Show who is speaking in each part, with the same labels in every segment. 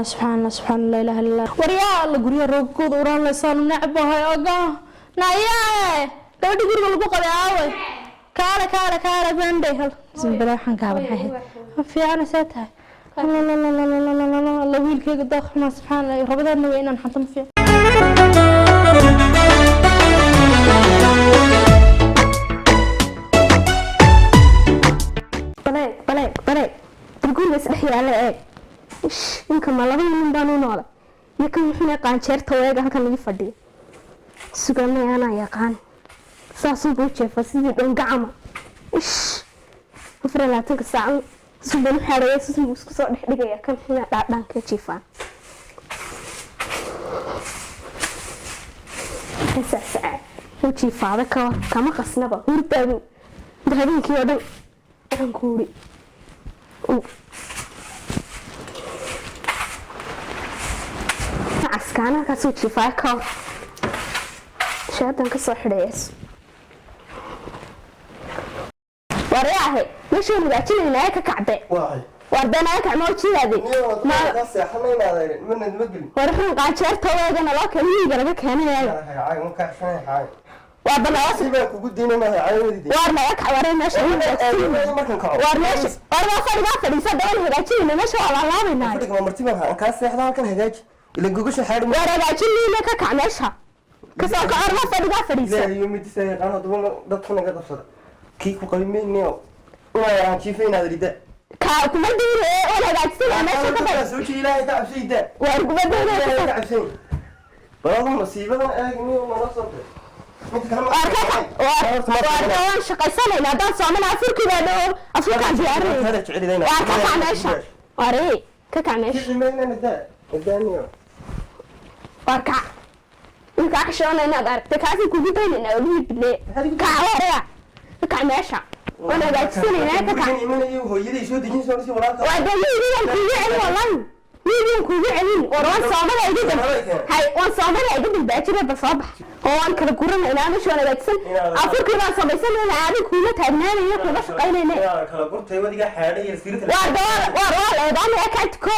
Speaker 1: سبحان الله سبحان الله لا اله الا الله وريا الله غريا روغود وران لا سان نعبها اوغا نايا gabadhi guriga lagu qaday aaway kaala bande hal sinbaraxan ka baxay fiicana saatahay la wiilkayga dakhma subxaan allah rabadana waa inaan xantam fiic bale guriga isdhex yaala ee inka ma laba nin baan u noolay yakan wuxuu qaanjeerta weega halkan lagu fadhiyo suganay ana yaqaan saasuu buu jeefay sidii dhangacama afralaatanka saac suban xareeyay sidii isku soo dhigaya kan xina dhaadhanka jeefaan saac uu jeefaada kama qasnaba hurdaagu habeenkii oo dhan aan kuuri askana ka soo jeefaa ka شهادة كسر حريص وريعه مش هو بيعتني هناك كعبة وردنا كعمة وشي هذه
Speaker 2: ما قصي حمينا من المقل
Speaker 1: ورحنا قاعد شرط هو أنا لا كم يجي لك هنا
Speaker 2: هاي ممكن شنو هاي
Speaker 1: وردنا وصل
Speaker 2: بك وقدينا ما هاي
Speaker 1: ورنا لك ورنا شيء ورنا صار قافل يصدق ولا بيعتني ما شاء الله لا بيناي
Speaker 2: بدك ما مرتبها كاسة حدا كان هجاج اللي جوجش حارم
Speaker 1: ورنا بيعتني لك كعنشها كسر كأرما فريقة فريسة.
Speaker 2: لا يوم تسير أنا دخلنا قد صار. كيف قريبين نيو. ويا كيفين هذا الدا.
Speaker 1: كم بدي ولا قاعد تسمع ما شو كذا.
Speaker 2: سوتشي لا يتعب شيء ده.
Speaker 1: وارجو بدي
Speaker 2: لا يتعب شيء. والله مصيبة أنا نيو ما نصبت.
Speaker 1: وارجو شقي سنة لا ده صامن أفريق كذا أفريق عزياري.
Speaker 2: هذا تعري ذينا.
Speaker 1: وارجو كعناشة. واري كعناشة.
Speaker 2: كيف ما لنا ده الدنيا.
Speaker 1: وارجع. إنك عشان أنا قارب تكاسي كوبيتين إنه ولي بلي كعوارع كعناشة وأنا قاعد تسني هناك
Speaker 2: كان إيمان يوه يدي شو تجين سوالف ولا كذا.
Speaker 1: وده يجي كوبي والله يجي كوبي علين وروان صامر يجي هاي وان صامر يجي بالباكر بصبح هو أنا كده كورن أنا مش وأنا قاعد تسن أفكر كده صبح سن أنا عادي كوبي تبناني ياكل بس قايلة هنا.
Speaker 2: كلا قلت هو دي حاجة يصير تلا.
Speaker 1: وروان إذا ما أكلت كو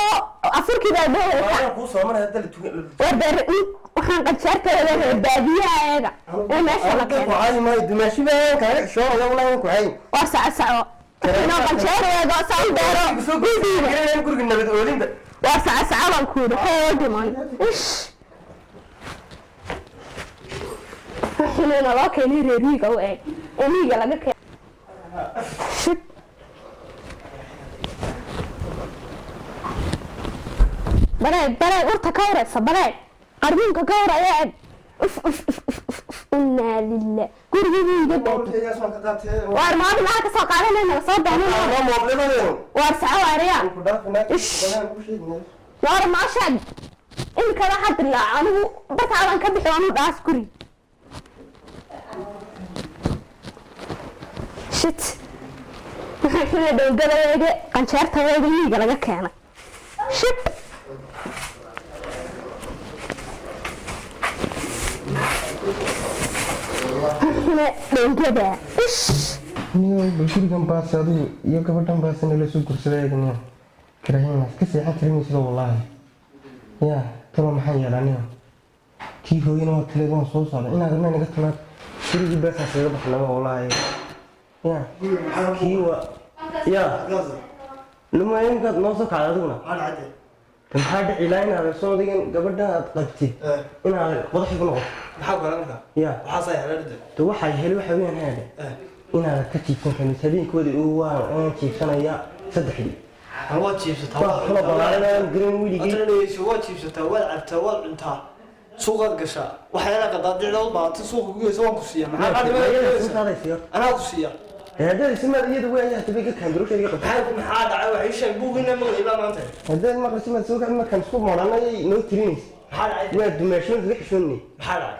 Speaker 1: أفكر كده ده.
Speaker 2: هو صامر هذا اللي
Speaker 1: وده waxaan qadsaartay baadiyaha ee meesha la keenay
Speaker 2: waxay ma dimashi baa ka soo walaal ku hay
Speaker 1: waa saaco inoo qadsaarayga saan deero
Speaker 2: guriga nabad oolinta
Speaker 1: waa saaco baan ku dhahay dhiman ish xilina loo keenay reeriga oo ay aniga laga keenay shit bare urta ka waraysa bare قربونك كورة يا إنا لله قربي جدا وارماد معك ساق علينا أنا صوب هنا وارسعوا عريان إيش وار ما شد إن كذا حد لا أنا بس على كبي حوانو داسكري شت إحنا دول جلا كان شرط هذا يجي جلا كأنا شت
Speaker 2: نيو بشير كم باس هذا يو كبرتم باس نلله سو كرسي ده نيو كراهين ناس كسي حتى ترمي سو والله يا ترى ما حي يلا نيو كي هو ينو تليفون صوص على إن هذا ما نقدر ما شيء بس هسه بحنا والله يا كي و يا لما يوم قد نوصل على دونا كم حد علاين هذا صوت دين قبلنا قلتي إن هذا واضح يكون
Speaker 3: محاول أنا
Speaker 2: يا
Speaker 3: وحصل على رد
Speaker 2: تو حي حلو حوين هذا إن هذا كتير كان سبين كودي هو أنا كيف سنة يا صدقني
Speaker 3: هو تشيف
Speaker 2: خلاص أنا جرين ويلي
Speaker 3: أنا شو تشيف تول تول أنت سوق القشة وحيانا قد ضيع ما تسوق سواء كسية أنا كسية
Speaker 2: هذا اسمه اليد وين تبيك كان دروش يقطع
Speaker 3: هذا عاوي عيش بوقنا من إلى ما أنت
Speaker 2: هذا ما قسم السوق ما كان سوق مولانا نو ترينيس
Speaker 3: هذا
Speaker 2: وين دمشق ذكشوني
Speaker 3: هذا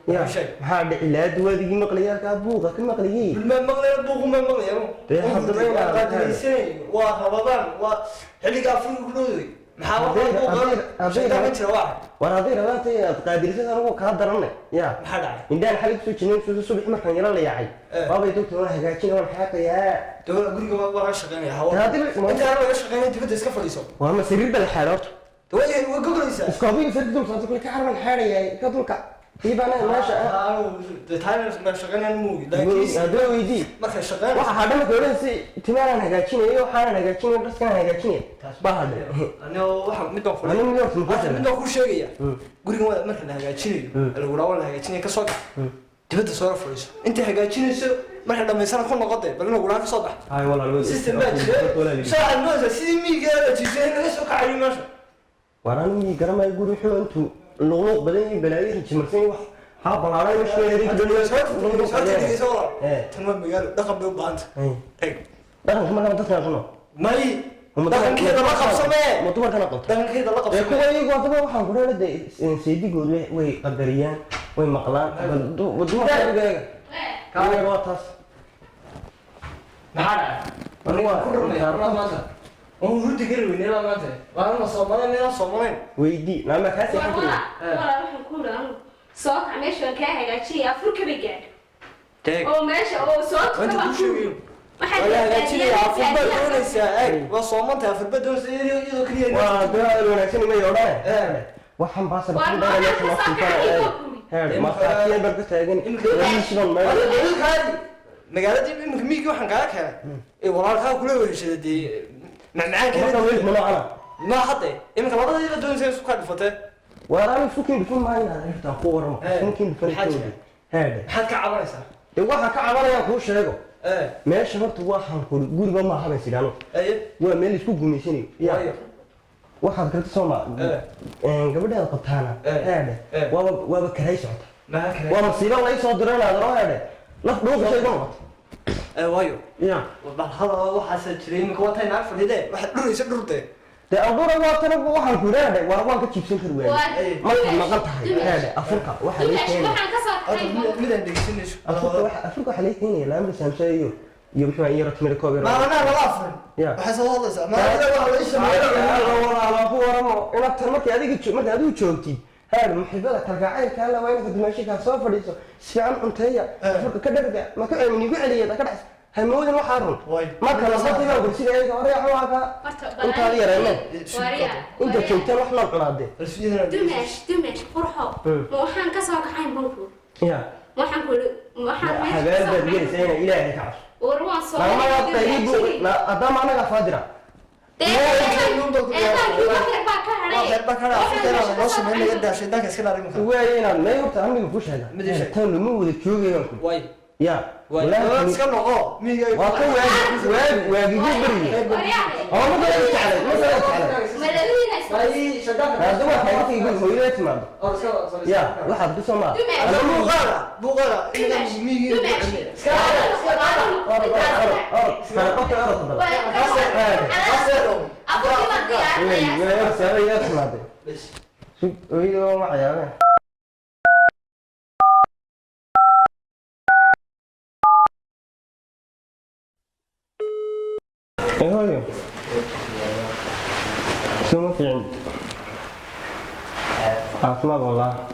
Speaker 2: يا هذا العلاج وذي مقليات كابوغا كل مقليين
Speaker 3: ما مغلي بوق ما مغلي
Speaker 2: يا حظ بين
Speaker 3: هذا سنة ورمضان وحلي قافل كلودي محاول بوق شيء ده مثل واحد
Speaker 2: وراضي رضاتي قادر أنا هو كهدرنا يا
Speaker 3: هذا
Speaker 2: إندان حلق سو جنين سو صبح ما كان يلا يعي بابا يدوك تقول هجاكين ولا حاجة يا
Speaker 3: تقول أقولك ما شغالين هوا
Speaker 2: هذا
Speaker 3: أنت أنا شغالين تبدأ إسكافة ليسو
Speaker 2: وهم سرير بالحالات
Speaker 3: توي وجوجليسا
Speaker 2: اسكوبي سردو صوت كل كعرب الحارية كدولك يبقى ماشي
Speaker 3: تايمر ما شغالين موي لكن
Speaker 2: هذا ويدي
Speaker 3: ما شغال
Speaker 2: waxa hadana gooraysi timaana hagaajinayo waxaan hagaajinayo dhaskana hagaajinayo bahad
Speaker 3: أنا واحد مدة
Speaker 2: أنا من يوم تنقطع
Speaker 3: مدة كل شيء يا قولي ما مثلا هجاتشيني الوراء هجاتشيني كصدق تبدأ تصور فريش أنت هجاتشيني سو مثلا لما يصير كل نقطة بل الوراء كصدق
Speaker 2: هاي والله الوزن
Speaker 3: سيستم ماتش ساعة النوزة سيمي قال تجينا ليش وقع ماشي
Speaker 2: وراني قرما يقولوا حلو أنتم اللغلوق بدين بلاقي تمرسين واحد حاب العراي مش هيريك دنيا
Speaker 3: صور تمام قال دخل بيوبانت
Speaker 2: دخل كمان كمان تسمع شنو
Speaker 3: ماي دخل كذا لقب سماه
Speaker 2: مطور كان لقب
Speaker 3: دخل كذا لقب
Speaker 2: كل
Speaker 3: سماه
Speaker 2: يجوا طبعا waxaan ku leeyahay seedi gool way qadariyaan way maqlaan waduma xariga kaaga waa taas
Speaker 3: maxaa oo hurdi gari weynaa maanta waana Soomaaliyeed
Speaker 2: weydii lama ka sii xaqi
Speaker 1: waxaan ku leeyahay soo meesha ka hagaajiya Afrika bigaad
Speaker 3: tag
Speaker 1: oo meesha oo soo
Speaker 3: wada ku sheegay ولا هجاتشيني أفربا دونيسا أي وصومنتها أفربا دونيسا يدو كليا
Speaker 2: وده الوناسين ما يوراه waxaan baasar ku dharay meesha ma fiican ma qaatay barka taagan waliishan ma
Speaker 3: magaaladii imika miigi waxaan kaaga keenay ee walaalkaa kula weeshaday macmacaan
Speaker 2: ma wees ma ana
Speaker 3: ma hadda imika labadayba doonaysa isku ka dhifatay
Speaker 2: waraan fukin dhufan ma ina inta ku waramo fukin dhufan hada
Speaker 3: maxaad ka cabanaysaa
Speaker 2: de waxa ka cabanaya ku sheego meesha horta waxaan ku guriga ma haban sidano waa meel isku gumeysanayo yaa waxaad garta Soomaa gabadha qabtaana waa karay socota waa masiibo la soo diranaad roohade la dhuuq shay ma
Speaker 3: waayo
Speaker 2: ya
Speaker 3: bal hada waxa jiray imika wata inaad fadhide waxa dhuraysa dhurte
Speaker 2: de adura waa tan waxaan ku leeyahay waa waan ka jibsan kar weey ma maqan tahay afurka waxa la keenay
Speaker 1: waxaan ka soo taxay
Speaker 3: midaan dhegeysanayso
Speaker 2: afurka waxa la keenay la amri samsayo iyo wuxuu ay yara timir koob
Speaker 3: ما أنا ولا أفهم.
Speaker 2: يا.
Speaker 3: وحسب هذا سا. ما أنا ولا إيش ما
Speaker 2: والله هو ورمو أنا أكثر مرة هذيك شوكتي هذا محبة ترجعين كان لو أنا كنت ماشي كان صافر ليسو سفيان أنت هي فرق كدرجة ما كان من يقول عليه ذاك همود المحرم ما كان صافي ما قلت لي أنا وريح واقع أنت هذه رأينا أنت كنت روح نروح نادي
Speaker 1: دمش فرحة وحن كسرك عين بنكو
Speaker 2: يا
Speaker 1: وحن كل وحن
Speaker 2: هذا بدي سينا إلهي تعرف
Speaker 1: وروان صار
Speaker 2: ما يطيب لا أدام أنا قادرة وين ما يوقف عندي وش هذا تاني مو وذا شوقي
Speaker 3: واي
Speaker 2: يا
Speaker 3: ولا تسكن نقا ميجا
Speaker 2: واقع واجي بري هو ما قدرت على ما قدرت على
Speaker 3: اي شدنا
Speaker 2: هذا ما حياتي يقول هو يسمع يا واحد بسمع
Speaker 3: انا مو غلا ميجي
Speaker 2: ايه شو في عندي عاصمة والله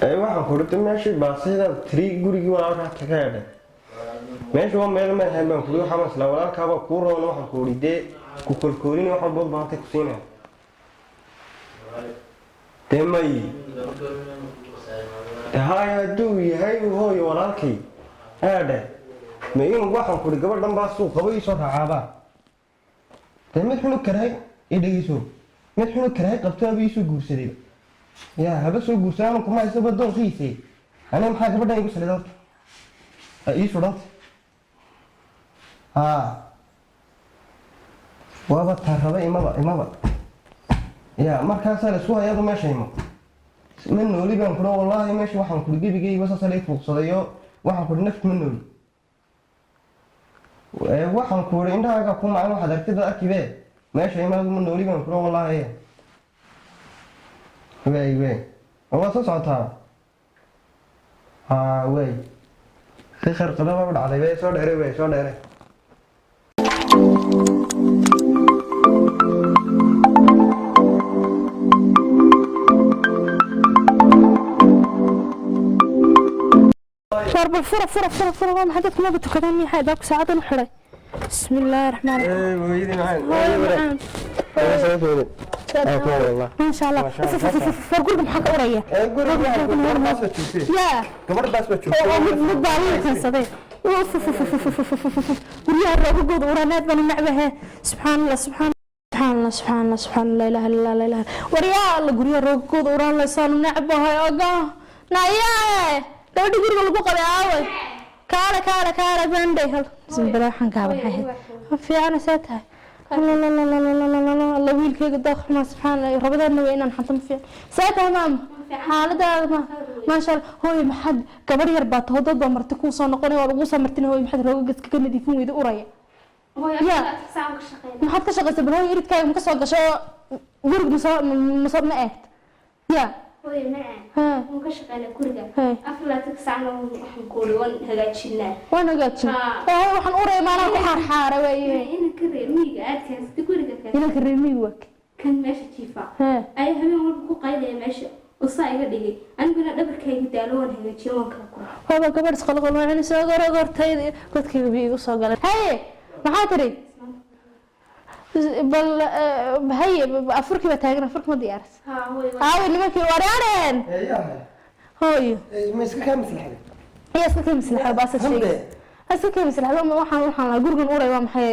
Speaker 2: اي waxaan ku rutay meeshii baasida 3 gurigi waa ka tagayay meeshii waa meel ma hayban ku waxa masla walaalkaaba ku roon waxaan ku ridee ku kolkolin waxa bood baantay ku siinay temay haya duu yahay hooyo walaalkii aade ma in waxaan ku gabadhan baa suuq qabay soo raacaba temay xunu karay idhigiiso mid xunu karay qabto abi soo guursaday يا هذا سو غوسان كما يسبب دون خيسي انا ما حاجه بدي اقول سلام اي شرط وابا ترى ما يا ما كان سال سو هيا ما شيء من نولي بان كره والله ماشي waxaan ku gibigay wasa salay fuuqsadayo waxaan ku nafta min nooli waxaan ku indhaaga ku macaan waxa dartida arkibe meesha imaad min nooli baan kuro wallahi wey waa soo socotaa wey si kharqadaba dhacday wey soo dheeray
Speaker 1: شرب الفرة ما حدث ما بتكلمني حاجة ساعة نحري بسم الله الرحمن الرحيم
Speaker 2: ويدي معانا
Speaker 1: ما شاء الله فقول محك أوريا يا
Speaker 2: gabadh baas ba joogto
Speaker 1: مبالغ كان صديق وريا الرب قد ورانات بنو معبها سبحان الله سبحان الله سبحان الله سبحان الله لا اله الا الله لا اله وريا الله قريا الرب قد وران لا سان نعبها يا اغا نايا لو دغور لو قبي اوي كالا بندي هل سبراحن كابن حي في انا ساتها لا لا لا لا لا لا لا الله ويلكيga dooq ma subxaan allah rabadana way inaan xantam fi saata maam xaalada ma sha Allah hooy maxad gabar yar baad hoodo marti ku soo noqonay oo lagu soo martin hooy maxad rooga gadka ka nadiifin weyda uraya hooy aad saan ka shaqeeyay maxad ka shaqeysay bal hooy iridkaaga ma ka soo gasho guriga ma eegt ya hooy ma aan ka shaqeynaa guriga aflaatag saan waxaan ku leewan hagaajinaa waxaan uraya maana ku xaarxaara weeye inka reemiga aad kaasta guriga inka reemiga kan meesha jiifa ay habeen walba ku qaydaya meesha وصا iga dhigay aniguna dhabarkayga daaloon hagaajiyo waan kala ku haba gabadh isqalqal waan soo gortay dadkayga bi igu soo galay haye maxaa tiri bal haye afurkii ba taagan afurkii ma diyaaris hooy nimankii waraareen hooyo
Speaker 2: ma iska ka maslaxay
Speaker 1: iska ka maslaxay baas shay iska ka maslaxay waxaan la gurigan uray waa maxay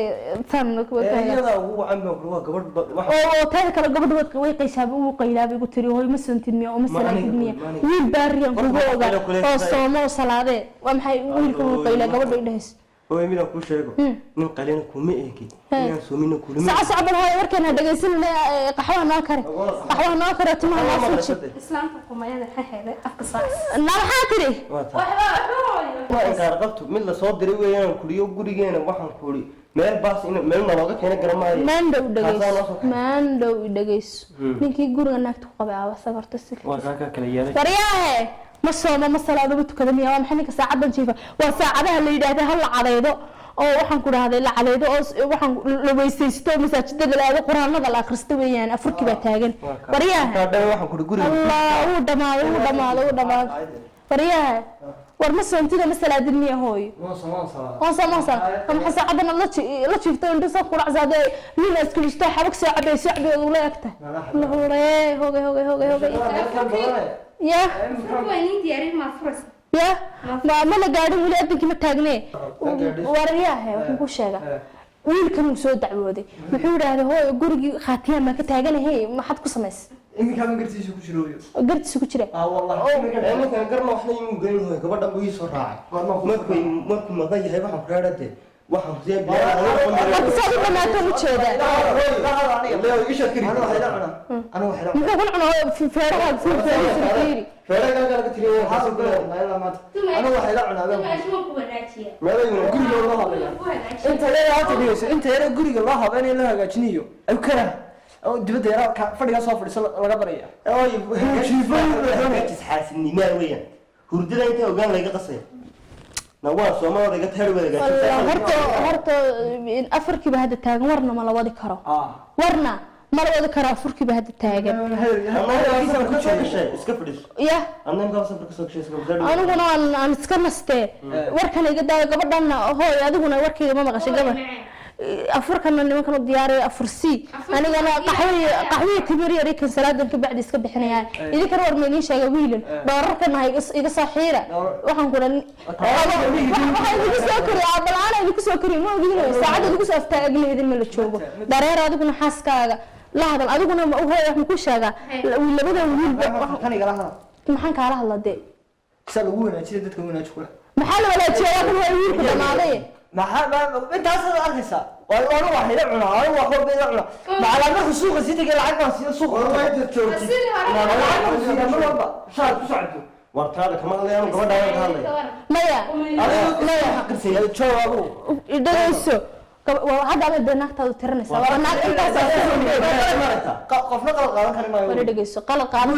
Speaker 1: tan
Speaker 2: iyada ugu wacan baa gabadh
Speaker 1: oo taada kala gabadh wad way qaysaab uu qaylaabay ugu tiri hooy ma santin oo ma salaatid miya wiil baariyan kugu oga oo soomo salaade waa maxay wiilku uu qaylaa gabadh ay dhahays
Speaker 2: oo emila ku sheego nin qalina kuma eegi inaan soomina kulma
Speaker 1: saacad hooy warkana dhageysan qaxwaha noo kare timaha noo suuji islaamka kumayada xaxeeday afka saas nalaha tiri
Speaker 2: waa inkaar qabto mid la soo diray weeyaan kuliyo gurigeena waxaan kuuli meel baas in meel nalooga keenay garamaayo
Speaker 1: maandhow dhageyso ninkii guriga naagta ku qabay aaba sagarta si
Speaker 2: waa ka kala yeelay
Speaker 1: dariyaahe ma soomo ma salaado ma tukado miyaa waa maxay ninka saacadan jiifa waa saacadaha la yiraahdo hal la cadaydo oo waxaan ku dhaahday la cadaydo oo waxaan la weysaysto masaajidada la aado quraanada la akhristo weeyaan afurkii ba taagan dariyaahe
Speaker 2: waxaan ku guriga
Speaker 1: Allah uu dhamaado dariyaahe war ma soomtida ma salaadin miyaa hooy waa soomaan ama saacadan la jiifto inta soo quraacsaade nin iskilisto xabag soo cabay uu la egta la hoogay يا وين دياري ما فرص يا ما لا قاعدين ولا ابنك ما تاغني ورياه waxaan ku sheega wiilkan uu soo dacwooday wuxuu yiraahday hooy gurigi khaatiyan ma ka taaganahay ma xad ku sameys
Speaker 3: iminka ma gartiisa ku jiro
Speaker 1: gartiisa ku jira
Speaker 2: wallahi iminka garma waxay igu geeyo hooy gabadha uu soo raacay markuu ma yahay waxaan ku raadade waxaan ku yeelay
Speaker 1: soo dhamaato u jeeda
Speaker 2: leeyo isha kiri ana waxay
Speaker 1: muxuu fi feeraha fiiri
Speaker 2: feeraha kala ka tiriyo
Speaker 3: waxaa ku leeyahay ana waxay la cunaa
Speaker 2: meelaha guriga loo habeeyo
Speaker 3: inta yara guriga loo habeeyo la hagaajinayo ay kara oo dibadda yara fadhiga soo fadhiso laga baraya
Speaker 2: ay xaasinni ma weeyaan hurdada inta ogaan laga qasay nawaa Soomaaliya laga taari wada
Speaker 1: horta afarkiiba hada taagan warna ma la wadi karo warna ma la wadi karo afarkiiba hada taagan
Speaker 2: iska fadhiso
Speaker 1: ya
Speaker 2: annaga sabir ka soo gashay
Speaker 1: aniguna aan iska nastee warkan iga daa gabadhan hooy adiguna warkayga ma maqashay gabadh afurkana nimankan u diyaariyay afursi anigana qaxwi timir yar kan salaadan ka bacdi iska bixinayaan idinka war ma idin sheegay wiilan doorarkan iga soo xiira waxaan ku dhahay waxaan igu soo koriyaa balaana igu soo koriyo ma ogin saacada igu soo aftaagleedin ma la joogo dareer adiguna xaaskaaga la hadal adiguna ma hooy waxaan ku sheegaa labada wiil
Speaker 3: kan igala hadal
Speaker 1: maxaan kala hadlade
Speaker 3: sal ugu wanaajiyay dadka wanaaj kula
Speaker 1: maxaa la wanaajiyay kan wiilku dhamaaday
Speaker 3: intaas aad arkaysaa وانا واحد يلعنا انا واحد يلعنا مع لما السوق سيدي قال عقب السوق
Speaker 2: والله انت تشوفي
Speaker 3: شهر تسعته
Speaker 2: wartaada kama hadlayaan gabadha ay ka hadlayaan
Speaker 1: maya
Speaker 2: xaqirsiga joogo
Speaker 1: idayso hadda aad naagtaadu tiranaysa waa naag intaas
Speaker 3: qofna qalad qaadan kari maayo
Speaker 1: wala dhageyso qalad qaadan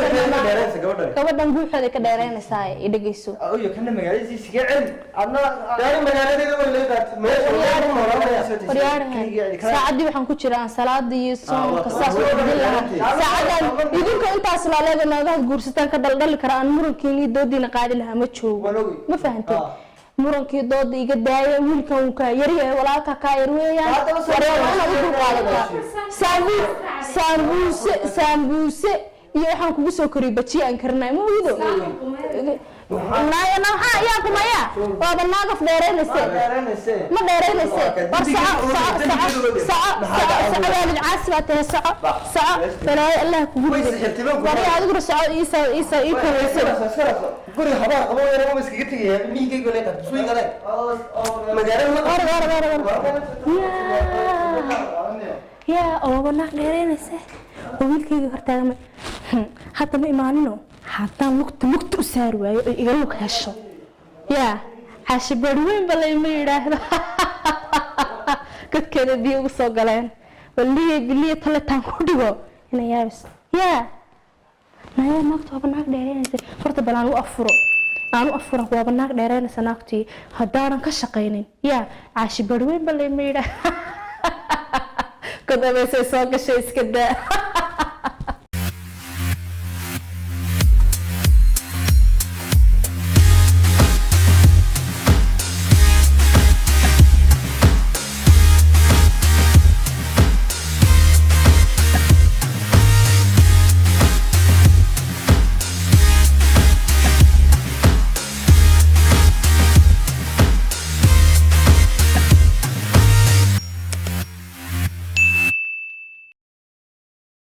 Speaker 1: gabadhan buuxeeda ka dheereynaysaa ay dhageyso
Speaker 3: oo kana magaaladiisa iska cel adna
Speaker 2: magaaladeeda way leedahay
Speaker 1: saacadii waxaan ku jiraa salaadii iyo soonka saas u dhigay saacadan idinka intaas la leeyahay naagaha guursataan ka daldal karaan murankiin doodiina qaadi lahaa ma joogo ma fahantay murankii dood iga daayay wiilkan uu ka yar yahay walaalka ka yar weeyaan warwana ugu qaadata sambuuse iyo waxaan kugu soo koriyay bajiye aan karnay ma ogido naayana waxa ayaa kumaya wada naagaf dheereynaysa ma dheereynaysa war saca caasibata saca balaa Allah ku guriga war adigu saca isa iikaraysa
Speaker 3: guri habar qabo yar ma iskaga tagay miigayga leeyahay suuq galay magaalada
Speaker 1: يا أبغى نقدرينسه ويلكي هرتاعنا حتى ما إيمانينه حتى لقط أسار ويا يقولك هالشو يا عاش بروين بلا يميره كنت كذا بيو صقلين واللي ثلاثة كوديو هنا يا بس يا ما هي نقطة نقدرينسه فرت بلا أنا أفرق وبنقدرينسه نقطي هدارن كشقينين يا عاش بروين بلا يميره كذا بس سوق الشيء كذا